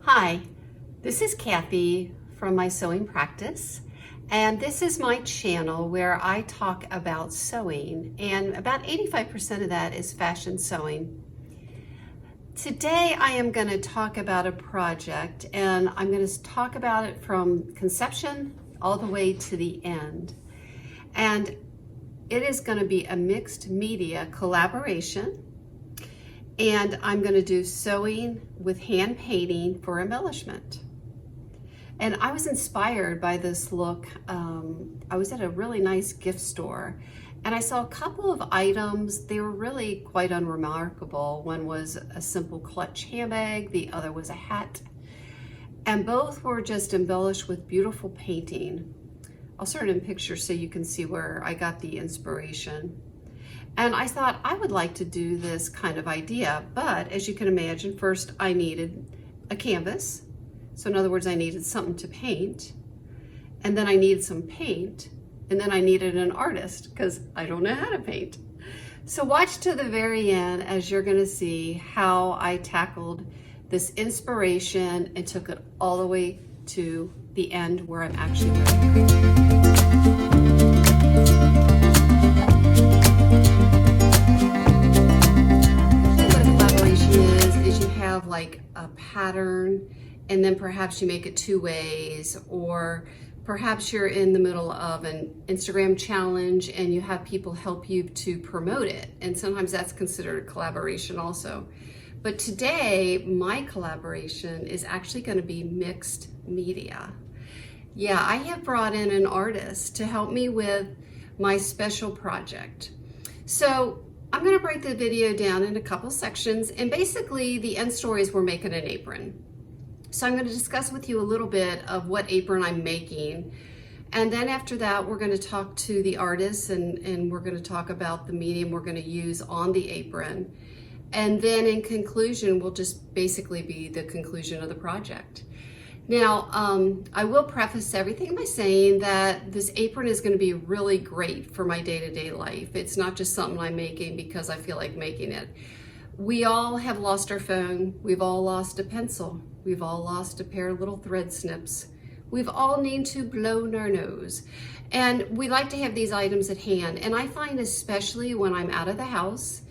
Hi, this is Kathy from my sewing practice, and this is my channel where I talk about sewing, and about 85% of that is fashion sewing. Today I am going to talk about a project, and I'm going to talk about it from conception all the way to the end. And it is going to be a mixed media collaboration. And I'm going to do sewing with hand painting for embellishment. And I was inspired by this look. I was at a really nice gift store and I saw a couple of items. They were really quite unremarkable. One was a simple clutch handbag, the other was a hat. And both were just embellished with beautiful painting. I'll start in pictures so you can see where I got the inspiration. And I thought I would like to do this kind of idea, but as you can imagine, first I needed a canvas. So in other words, I needed something to paint, and then I needed some paint, and then I needed an artist because I don't know how to paint. So watch to the very end as you're gonna see how I tackled this inspiration and took it all the way to the end where I'm actually ready. Like a pattern, and then perhaps you make it two ways, or perhaps you're in the middle of an Instagram challenge and you have people help you to promote it, and sometimes that's considered a collaboration also. But today my collaboration is actually going to be mixed media. Yeah, I have brought in an artist to help me with my special project. So I'm going to break the video down in a couple sections, and basically the end story is we're making an apron. So I'm going to discuss with you a little bit of what apron I'm making, and then after that we're going to talk to the artist and we're going to talk about the medium we're going to use on the apron, and then in conclusion will just basically be the conclusion of the project. Now, I will preface everything by saying that this apron is going to be really great for my day-to-day life. It's not just something I'm making because I feel like making it. We all have lost our phone. We've all lost a pencil. We've all lost a pair of little thread snips. We've all need to blow our nose. And we like to have these items at hand. And I find especially when I'm out of the house,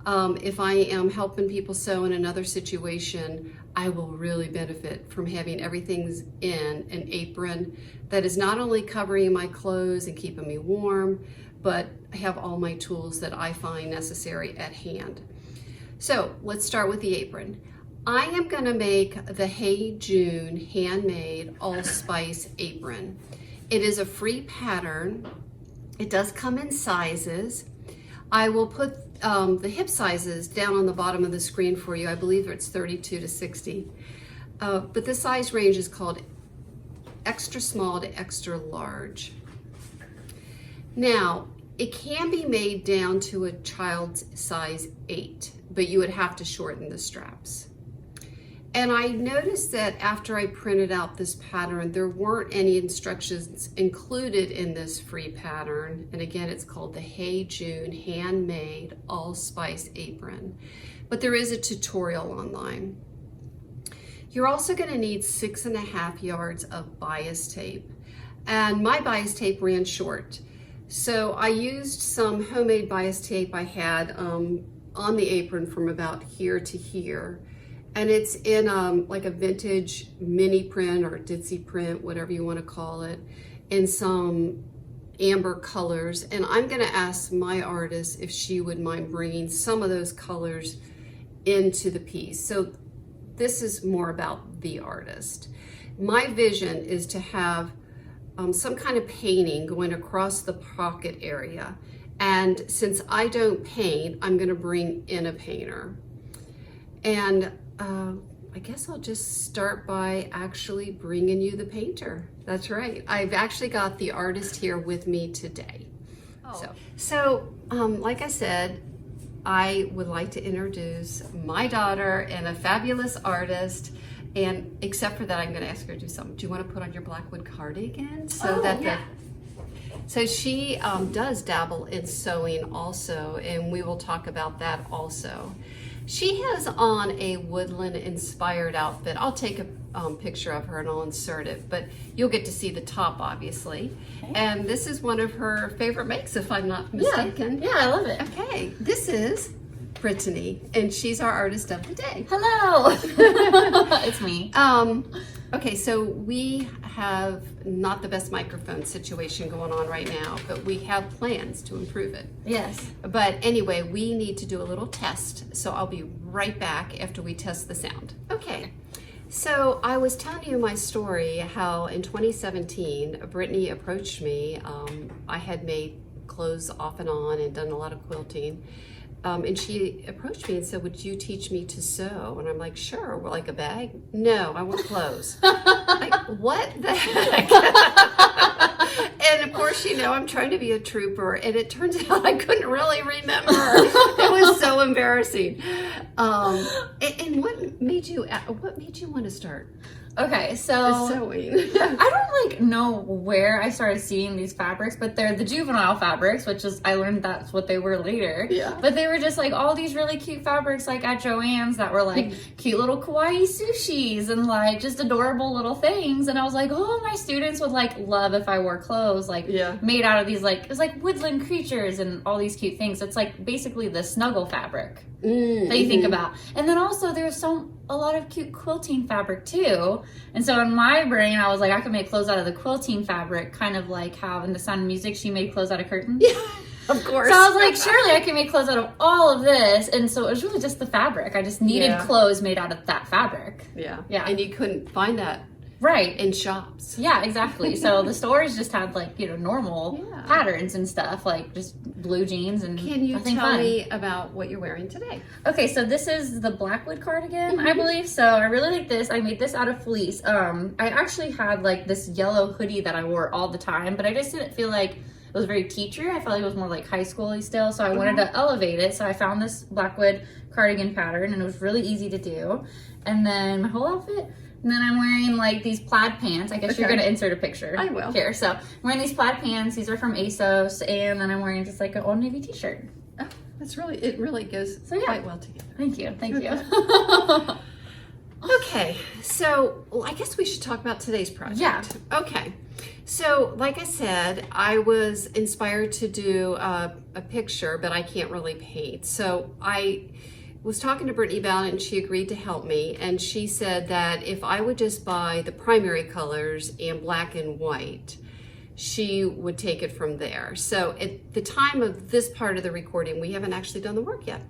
if I am helping people sew in another situation, I will really benefit from having everything in an apron that is not only covering my clothes and keeping me warm, but have all my tools that I find necessary at hand. So let's start with the apron. I am gonna make the Hey June Handmade Allspice apron. It is a free pattern. It does come in sizes. I will put the hip sizes down on the bottom of the screen for you. I believe it's 32 to 60. But the size range is called extra small to extra large. Now, it can be made down to a child's size 8, but you would have to shorten the straps. And I noticed that after I printed out this pattern, there weren't any instructions included in this free pattern. And again, it's called the Hey June Handmade Allspice Apron. But there is a tutorial online. You're also going to need 6.5 yards of bias tape. And my bias tape ran short. So I used some homemade bias tape I had on the apron from about here to here. And it's in like a vintage mini print or ditsy print, whatever you want to call it, in some amber colors. And I'm going to ask my artist if she would mind bringing some of those colors into the piece. So this is more about the artist. My vision is to have some kind of painting going across the pocket area. And since I don't paint, I'm going to bring in a painter. And I guess I'll just start by actually bringing you the painter. That's right. I've actually got the artist here with me today. So like I said, I would like to introduce my daughter and a fabulous artist. And except for that, I'm going to ask her to do something. Do you want to put on your Blackwood cardigan? So she does dabble in sewing also, and we will talk about that also. She has on a woodland inspired outfit. I'll take a picture of her and I'll insert it, but you'll get to see the top obviously. Okay. And this is one of her favorite makes, if I'm not mistaken. Yeah, I love it. Okay, this is Brittany, and she's our artist of the day. Hello. It's me. Okay, so we have not the best microphone situation going on right now, but we have plans to improve it. Yes. But anyway, we need to do a little test, so I'll be right back after we test the sound. Okay, so I was telling you my story, how in 2017, Brittany approached me. I had made clothes off and on and done a lot of quilting. And she approached me and said, would you teach me to sew? And I'm like, sure. Well, like a bag? No, I want clothes. Like, what the heck? And of course, you know, I'm trying to be a trooper, and it turns out I couldn't really remember. It was so embarrassing. And what made you want to start? Okay, so sewing. I don't like know where I started seeing these fabrics, but they're the juvenile fabrics, which is, I learned that's what they were later. Yeah. But they were just like all these really cute fabrics like at Joann's that were like cute little kawaii sushis and like just adorable little things. And I was like, oh, my students would like love if I wore clothes like made out of these like, it was like woodland creatures and all these cute things. It's like basically the snuggle fabric that you think about. And then also there's a lot of cute quilting fabric too. And so in my brain, I was like, I could make clothes out of the quilting fabric, kind of like how in The Sound of Music, she made clothes out of curtains. Yeah, of course. So I was like, surely I can make clothes out of all of this. And so it was really just the fabric. I just needed clothes made out of that fabric. Yeah. Yeah. And you couldn't find that in shops. Yeah, exactly. So the stores just had like, you know, normal patterns and stuff, like just blue jeans and Can you tell me about what you're wearing today? Okay, so this is the Blackwood cardigan, I believe. So I really like this. I made this out of fleece. I actually had like this yellow hoodie that I wore all the time, but I just didn't feel like it was very teacher. I felt like it was more like high school-y still. So I wanted to elevate it. So I found this Blackwood cardigan pattern, and it was really easy to do. And then my whole outfit. And then I'm wearing like these plaid pants. I guess you're going to insert a picture. I will. Here. So I'm wearing these plaid pants. These are from ASOS. And then I'm wearing just like an Old Navy t-shirt. Oh, it really goes quite well together. Thank you. Thank you. Okay. So I guess we should talk about today's project. Yeah. Okay. So like I said, I was inspired to do a picture, but I can't really paint. So I was talking to Brittany about it, and she agreed to help me. And she said that if I would just buy the primary colors and black and white, she would take it from there. So at the time of this part of the recording, we haven't actually done the work yet.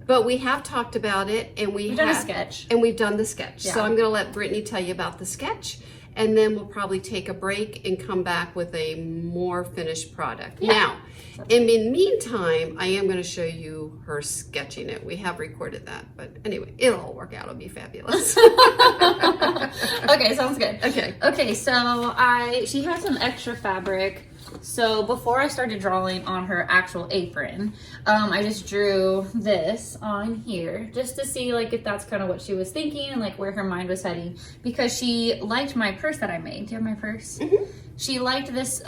But we have talked about it, and we've done a sketch. And we've done the sketch. Yeah. So I'm gonna let Brittany tell you about the sketch, and then we'll probably take a break and come back with a more finished product. Yeah. Now, in the meantime, I am gonna show you her sketching it. We have recorded that, but anyway, it'll all work out. It'll be fabulous. Okay, sounds good. Okay, so she had some extra fabric. So before I started drawing on her actual apron, I just drew this on here just to see like if that's kind of what she was thinking and like where her mind was heading, because she liked my purse that I made. Do you have my purse? She liked this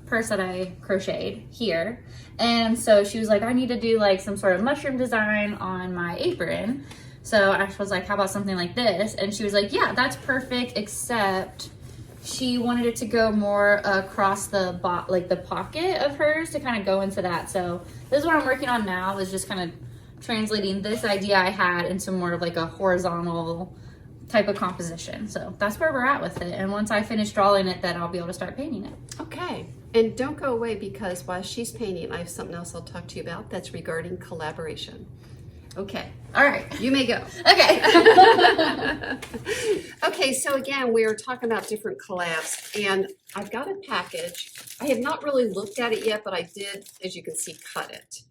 purse that I crocheted here, and so she was like, I need to do like some sort of mushroom design on my apron. So I was like, how about something like this? And she was like, yeah, that's perfect, except she wanted it to go more across the pocket of hers to kind of go into that. So this is what I'm working on now, is just kind of translating this idea I had into more of like a horizontal type of composition. So that's where we're at with it. And once I finish drawing it, then I'll be able to start painting it. Okay. And don't go away, because while she's painting, I have something else I'll talk to you about that's regarding collaboration. Okay. All right. You may go. Okay. Okay, so again, we were talking about different collabs, and I've got a package. I have not really looked at it yet, but I did, as you can see, cut it.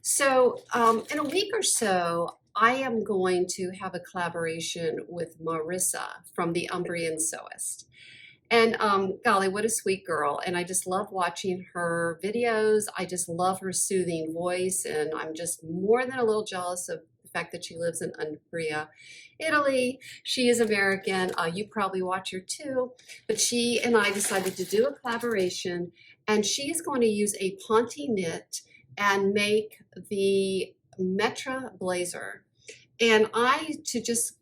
So in a week or so, I am going to have a collaboration with Marissa from the Umbrian Sewist. And golly, what a sweet girl. And I just love watching her videos. I just love her soothing voice. And I'm just more than a little jealous of the fact that she lives in Umbria, Italy. She is American. You probably watch her too. But she and I decided to do a collaboration. And she is going to use a Ponte knit and make the Metra blazer. And to just,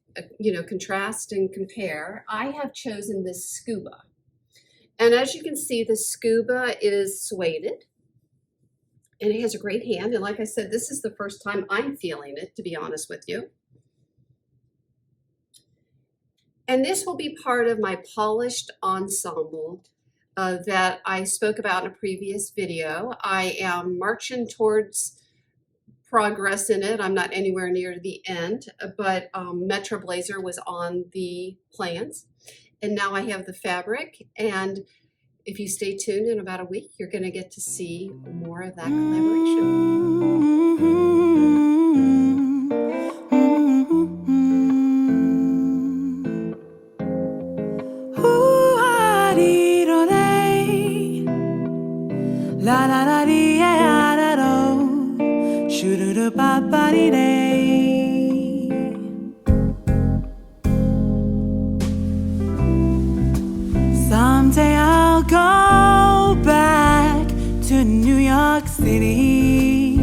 contrast and compare, I have chosen this scuba. And as you can see, the scuba is suede and it has a great hand. And like I said, this is the first time I'm feeling it, to be honest with you. And this will be part of my polished ensemble that I spoke about in a previous video. I am marching towards progress in it. I'm not anywhere near the end, but Metro Blazer was on the plans. And now I have the fabric. And if you stay tuned, in about a week, you're going to get to see more of that collaboration. La la la dee da da do, shoo doo doo ba ba dee day. Someday I'll go back to New York City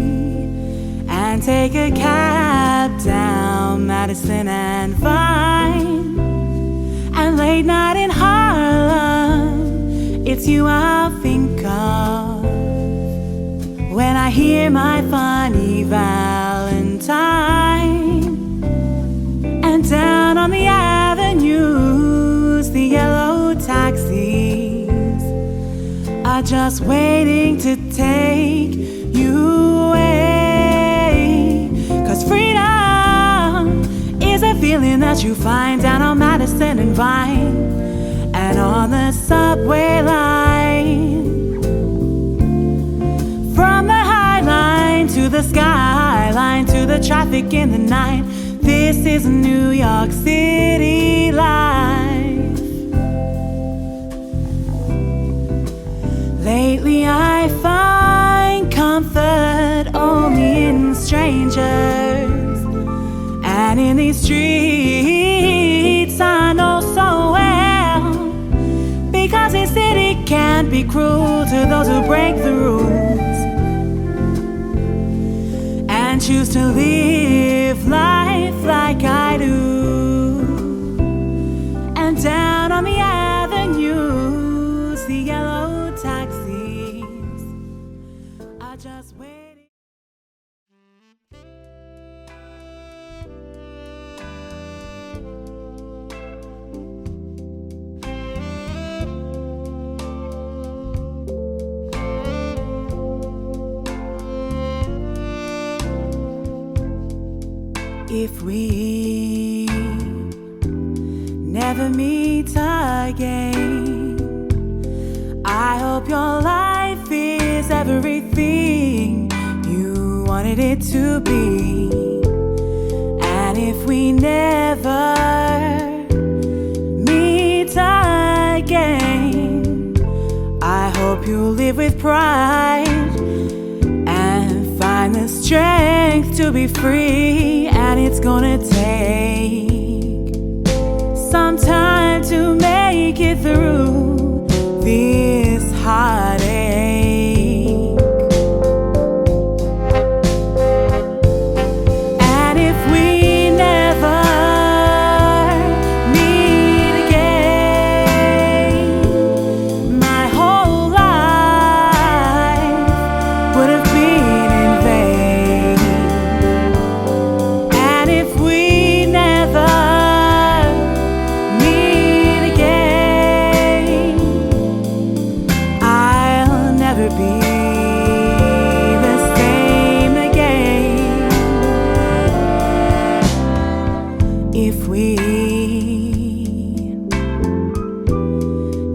and take a cab down Madison and Vine, and late night in Harlem, it's you I'll think of when I hear my funny Valentine. And down on the avenues, the yellow taxis are just waiting to take you away. 'Cause freedom is a feeling that you find down on Madison and Vine, and on the subway line. From the High Line to the skyline to the traffic in the night, this is New York City life. Lately I find comfort only in strangers, and in these streets I know so well, because this city can't be cruel to those who break the rules and choose to live life like I do. And down on the avenues, the yellow taxis are just waiting. If we never meet again, I hope your life is everything you wanted it to be. And if we never meet again, I hope you live with pride and find the strength to be free. And it's gonna take some time to make it through this heartache. And if we never meet again, my whole life would have been in vain. And if we never meet again, I'll never be the same again. If we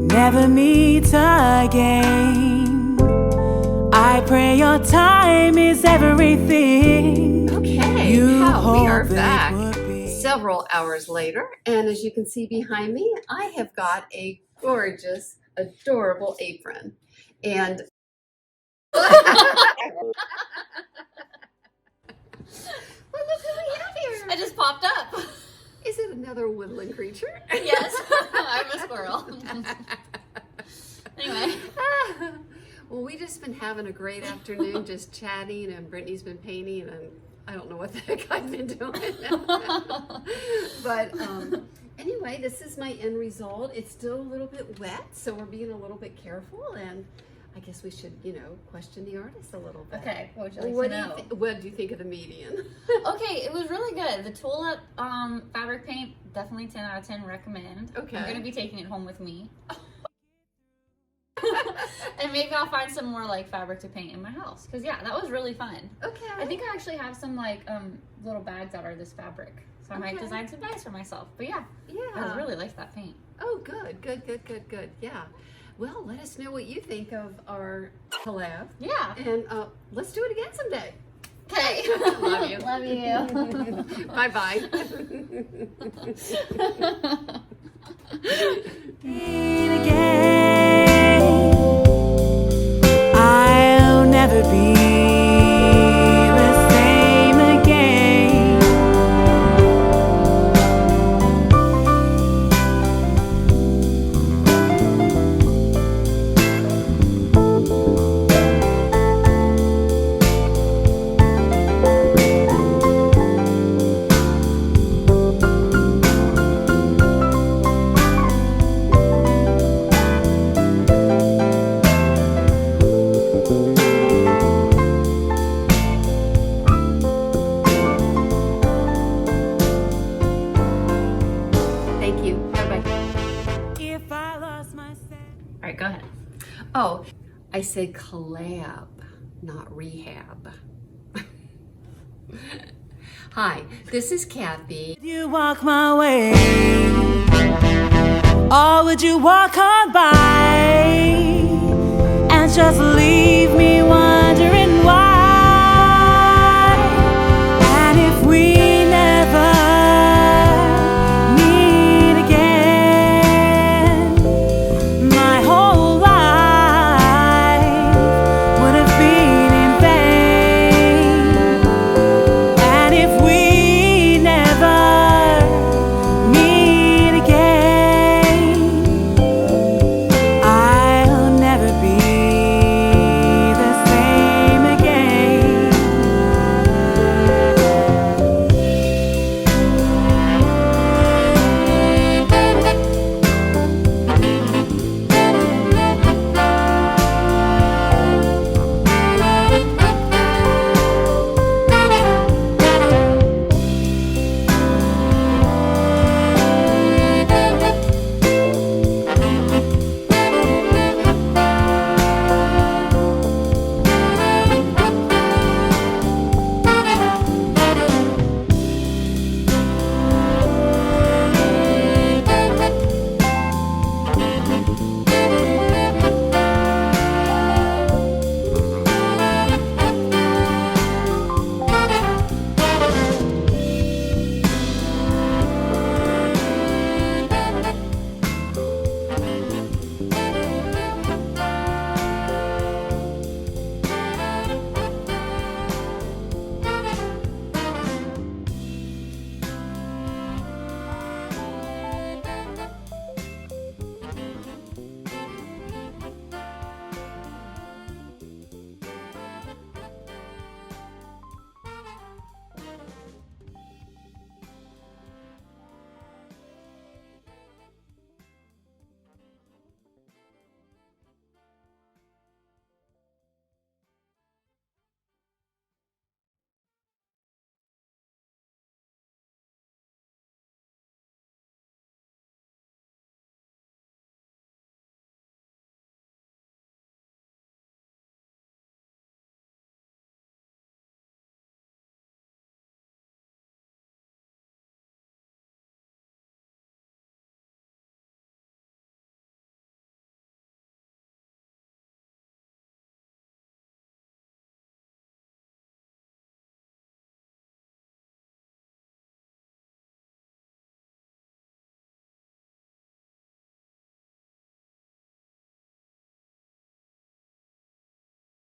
never meet again, I pray your time is everything. Okay, You how we are hope it back would be. several hours later, and as you can see behind me, I have got a gorgeous, adorable apron. And well, look who we have here. I just popped up. Is it another woodland creature? Yes, I'm a squirrel. Anyway. Well, we just been having a great afternoon just chatting, and Brittany's been painting, and I don't know what the heck I've been doing. But anyway, this is my end result. It's still a little bit wet, so we're being a little bit careful, and I guess we should, you know, question the artist a little bit. Okay, what would you like to know? What do you think of the median? Okay, it was really good. The Tulip fabric paint, definitely 10 out of 10 recommend. Okay. I'm going to be taking it home with me. And maybe I'll find some more like fabric to paint in my house. Because yeah, that was really fun. Okay. I think I actually have some like little bags that are this fabric. So I might Okay. design some bags for myself. But yeah, I Yeah. really like that paint. Oh, good. Yeah. Well, let us know what you think of our collab. Yeah. And let's do it again someday. Okay. Love you. Love you. Bye-bye. I'll never be the same again. Thank you. Bye-bye. If I lost myself. All right, go ahead. Oh, I said collab, not rehab. Hi, this is Kathy. Would you walk my way? Or would you walk on by?